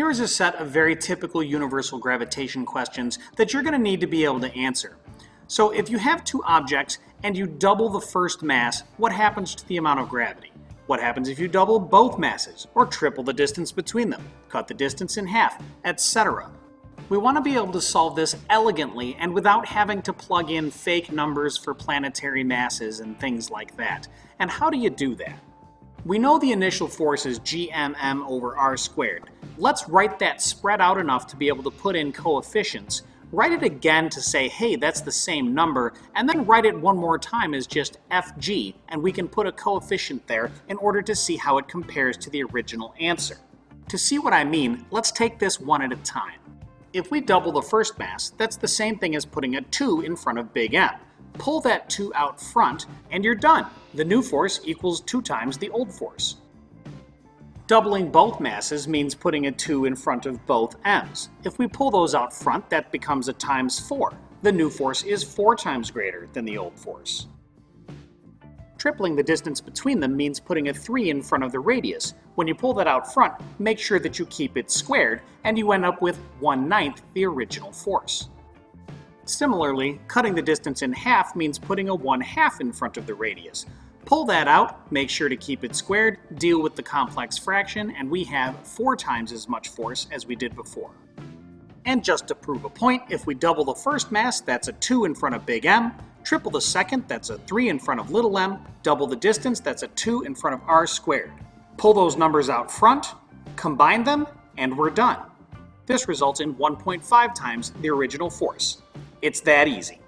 Here's a set of very typical universal gravitation questions that you're going to need to be able to answer. So if you have two objects and you double the first mass, what happens to the amount of gravity? What happens if you double both masses or triple the distance between them, cut the distance in half, etc.? We want to be able to solve this elegantly and without having to plug in fake numbers for planetary masses and things like that. And how do you do that? We know the initial force is gmm over r squared. Let's write that spread out enough to be able to put in coefficients. Write it again to say, hey, that's the same number, and then write it one more time as just fg, and we can put a coefficient there in order to see how it compares to the original answer. To see what I mean, let's take this one at a time. If we double the first mass, that's the same thing as putting a 2 in front of big M. Pull that 2 out front, and you're done. The new force equals 2 times the old force. Doubling both masses means putting a 2 in front of both m's. If we pull those out front, that becomes a times 4. The new force is 4 times greater than the old force. Tripling the distance between them means putting a 3 in front of the radius. When you pull that out front, make sure that you keep it squared, and you end up with 1/9 the original force. Similarly, cutting the distance in half means putting a 1/2 in front of the radius. Pull that out, make sure to keep it squared, deal with the complex fraction, and we have 4 times as much force as we did before. And just to prove a point, if we double the first mass, that's a 2 in front of big M, triple the second, that's a 3 in front of little m, double the distance, that's a 2 in front of r squared. Pull those numbers out front, combine them, and we're done. This results in 1.5 times the original force. It's that easy.